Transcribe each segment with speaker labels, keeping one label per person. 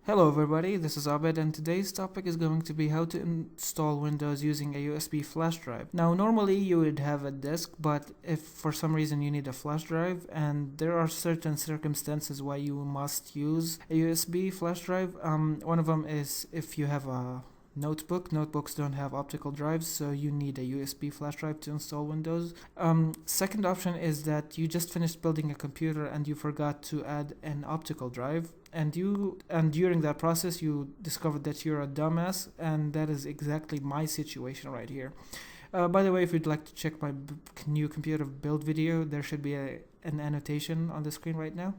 Speaker 1: Hello everybody, this is Abed and today's topic is going to be how to install Windows using a USB flash drive. Now normally you would have a disk, but if for some reason you need a flash drive and there are certain circumstances why you must use a USB flash drive, one of them is if you have a notebook. Notebooks don't have optical drives, so you need a USB flash drive to install Windows. Second option is that you just finished building a computer and you forgot to add an optical drive, and during that process you discovered that you're a dumbass, and that is exactly my situation right here. By the way, if you'd like to check my new computer build video, there should be an annotation on the screen right now.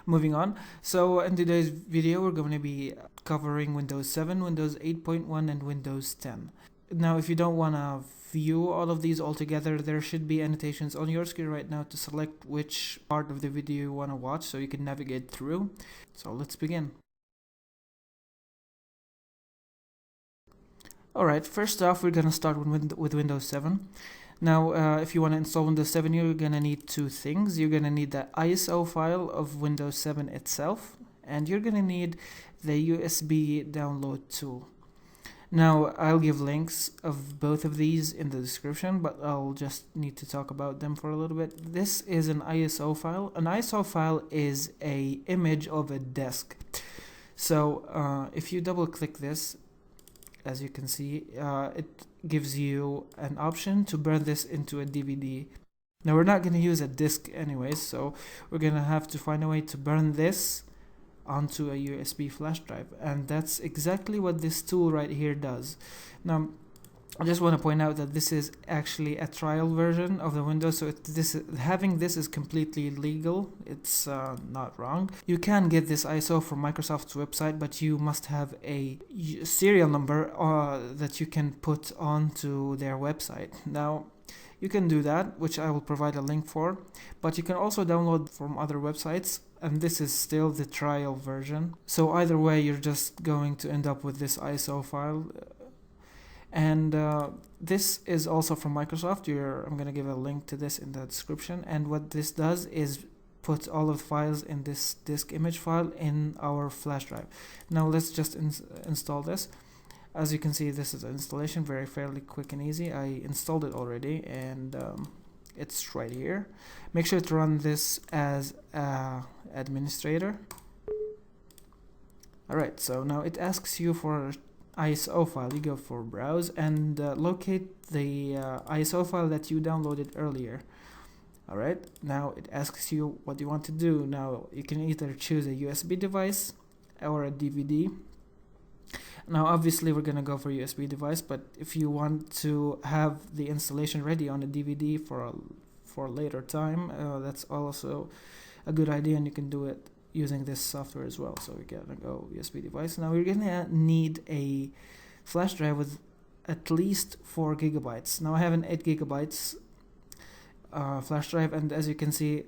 Speaker 1: Moving on, so in today's video we're going to be covering Windows 7, Windows 8.1 and Windows 10. Now if you don't want to view all of these all together, there should be annotations on your screen right now to select which part of the video you want to watch so you can navigate through. So let's begin. Alright, first off we're going to start with Windows 7. Now, if you want to install Windows 7, you're going to need two things. You're going to need the ISO file of Windows 7 itself, and you're going to need the USB download tool. Now, I'll give links of both of these in the description, but I'll just need to talk about them for a little bit. This is an ISO file. An ISO file is an image of a disk. So, if you double click this, as you can see, it gives you an option to burn this into a DVD. Now we're not going to use a disk anyways, so we're going to have to find a way to burn this onto a USB flash drive, and that's exactly what this tool right here does. Now I just want to point out that this is actually a trial version of the Windows, so having this is completely legal. It's not wrong. You can get this ISO from Microsoft's website, but you must have a serial number that you can put onto their website. Now, you can do that, which I will provide a link for, but you can also download from other websites, and this is still the trial version. So either way, you're just going to end up with this ISO file. And this is also from Microsoft. I'm going to give a link to this in the description. And what this does is put all of the files in this disk image file in our flash drive. Now let's just install this. As you can see, this is an installation, fairly quick and easy. I installed it already, and it's right here. Make sure to run this as administrator. Alright, so now it asks you for ISO file. You go for browse and locate the ISO file that you downloaded earlier. Alright, now it asks you what you want to do. Now you can either choose a USB device or a DVD. Now obviously we're gonna go for USB device, but if you want to have the installation ready on a DVD for a later time, that's also a good idea, and you can do it using this software as well. So we're gonna go USB device. Now we're gonna need a flash drive with at least 4 gigabytes. Now I have an 8 gigabytes flash drive, and as you can see,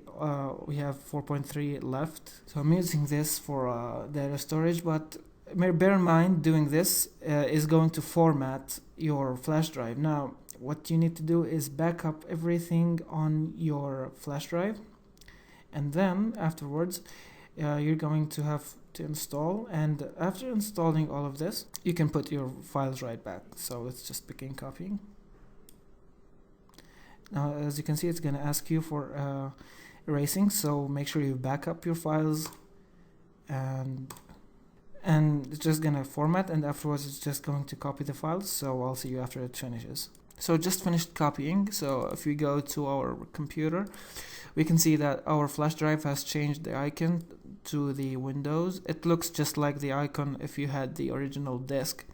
Speaker 1: we have 4.3 left. So I'm using this for data storage, but bear in mind doing this is going to format your flash drive. Now what you need to do is back up everything on your flash drive, and then afterwards you're going to have to install, and after installing all of this you can put your files right back. So let's just begin copying. Now as you can see, it's going to ask you for erasing, so make sure you back up your files, and it's just going to format, and afterwards it's just going to copy the files. So I'll see you after it finishes. So just finished copying. So if we go to our computer, we can see that our flash drive has changed the icon to the Windows. It looks just like the icon if you had the original disk.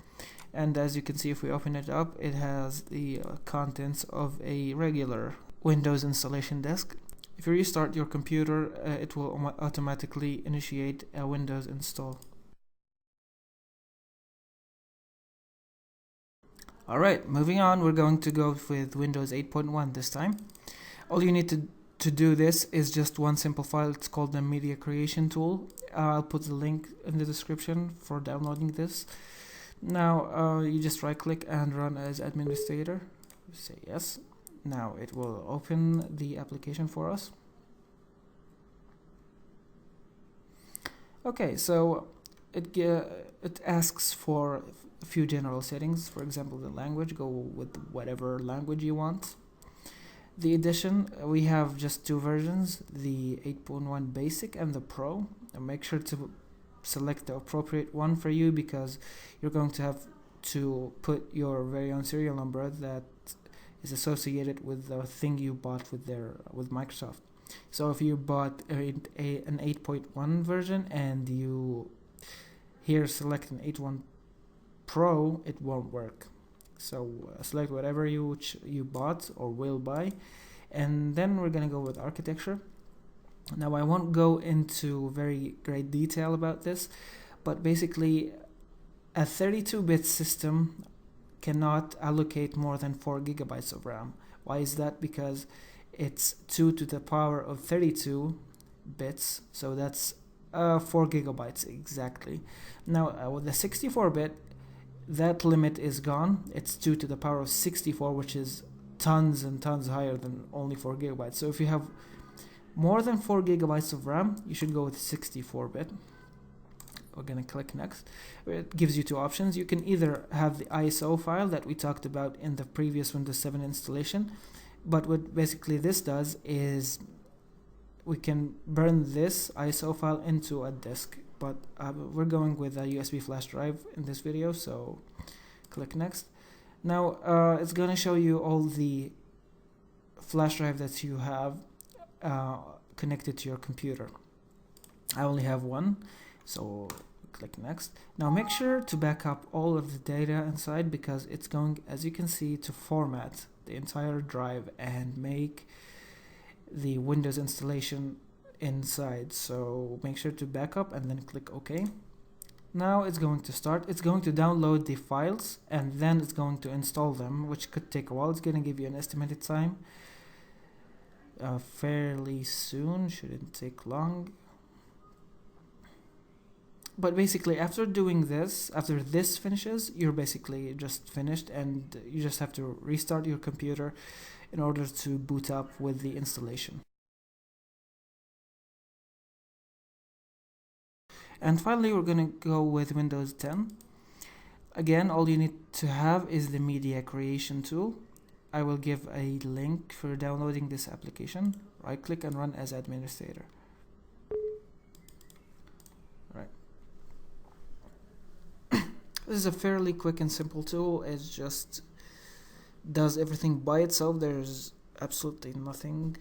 Speaker 1: And as you can see, if we open it up, it has the contents of a regular Windows installation disk. If you restart your computer, it will automatically initiate a Windows install. Alright, moving on, we're going to go with Windows 8.1 this time. All you need to do this is just one simple file. It's called the Media Creation Tool. I'll put the link in the description for downloading this. Now you just right click and run as administrator. Say yes. Now it will open the application for us. Okay, so it asks for a few general settings. For example, the language, go with whatever language you want. The edition, we have just two versions, the 8.1 basic and the pro. And make sure to select the appropriate one for you, because you're going to have to put your very own serial number that is associated with the thing you bought with Microsoft. So if you bought an 8.1 version and you here select an 8.1 Pro, it won't work. So select whatever you bought or will buy, and then we're gonna go with architecture. Now I won't go into very great detail about this, but basically a 32-bit system cannot allocate more than 4 gigabytes of RAM. Why is that? Because it's 2 to the power of 32 bits, so that's 4 gigabytes exactly. Now with the 64-bit, that limit is gone. It's 2 to the power of 64, which is tons and tons higher than only 4 gigabytes. So if you have more than 4 gigabytes of RAM, you should go with 64-bit. We're gonna click next. It gives you two options. You can either have the ISO file that we talked about in the previous Windows 7 installation, but what basically this does is we can burn this ISO file into a disk, but we're going with a USB flash drive in this video, so click next. Now it's gonna show you all the flash drive that you have connected to your computer. I only have one, so click next. Now make sure to back up all of the data inside, because it's going, as you can see, to format the entire drive and make the Windows installation inside. So make sure to back up and then click OK. Now it's going to start. It's going to download the files and then it's going to install them, which could take a while. It's going to give you an estimated time fairly soon, shouldn't take long. But basically after doing this, after this finishes, you're basically just finished, and you just have to restart your computer in order to boot up with the installation. And finally we're going to go with Windows 10. Again, all you need to have is the media creation tool. I will give a link for downloading this application. Right click and run as administrator. Right. This is a fairly quick and simple tool. It just does everything by itself. There's absolutely nothing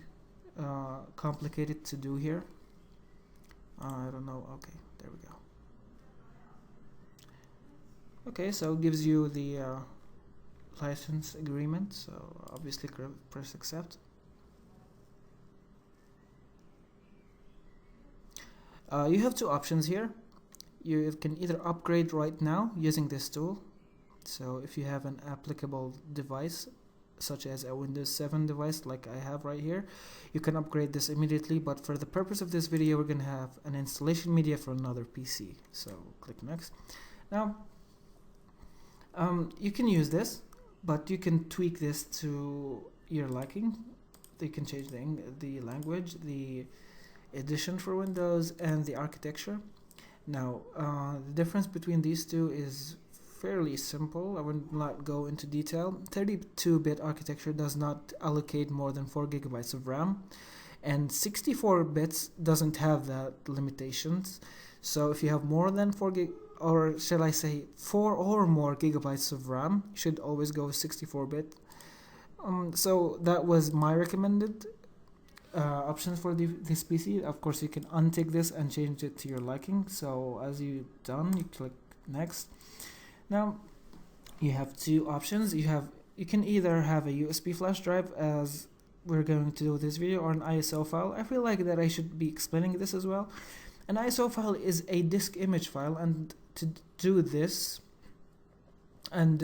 Speaker 1: complicated to do here. I don't know. Okay, there we go. Okay, so it gives you the license agreement, so obviously press accept. You have two options here. You can either upgrade right now using this tool. So if you have an applicable device such as a Windows 7 device like I have right here, you can upgrade this immediately, but for the purpose of this video we're gonna have an installation media for another PC. So click next. Now you can use this, but you can tweak this to your liking. You can change the language, the edition for Windows, and the architecture. Now the difference between these two is fairly simple. I will not go into detail. 32-bit architecture does not allocate more than 4 gigabytes of RAM, and 64 bits doesn't have that limitations. So if you have more than 4 or shall I say 4 or more gigabytes of RAM, you should always go with 64-bit. So that was my recommended options for this PC. Of course you can untick this and change it to your liking. So as you've done, you click next. Now you have two options. You can either have a USB flash drive, as we're going to do this video, or an ISO file. I feel like that I should be explaining this as well. An ISO file is a disk image file, and to do this and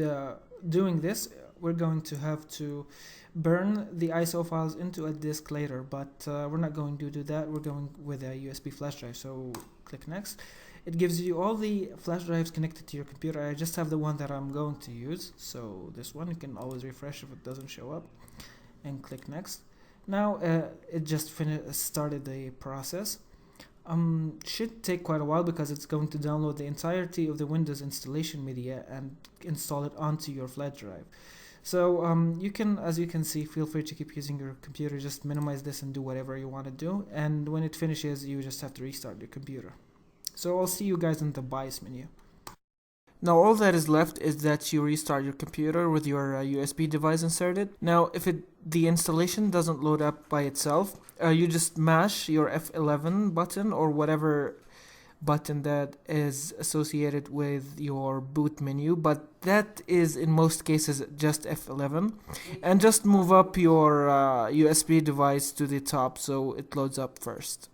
Speaker 1: doing this, we're going to have to burn the ISO files into a disk later, but we're not going to do that. We're going with a USB flash drive, so click next. It gives you all the flash drives connected to your computer. I just have the one that I'm going to use, so this one. You can always refresh if it doesn't show up, and click next. Now it just started the process. should take quite a while because it's going to download the entirety of the Windows installation media and install it onto your flash drive. So you can, as you can see, feel free to keep using your computer. Just minimize this and do whatever you want to do. And when it finishes, you just have to restart your computer. So I'll see you guys in the BIOS menu. Now all that is left is that you restart your computer with your USB device inserted. Now if the installation doesn't load up by itself, you just mash your F11 button or whatever button that is associated with your boot menu, but that is in most cases just F11, and just move up your USB device to the top so it loads up first.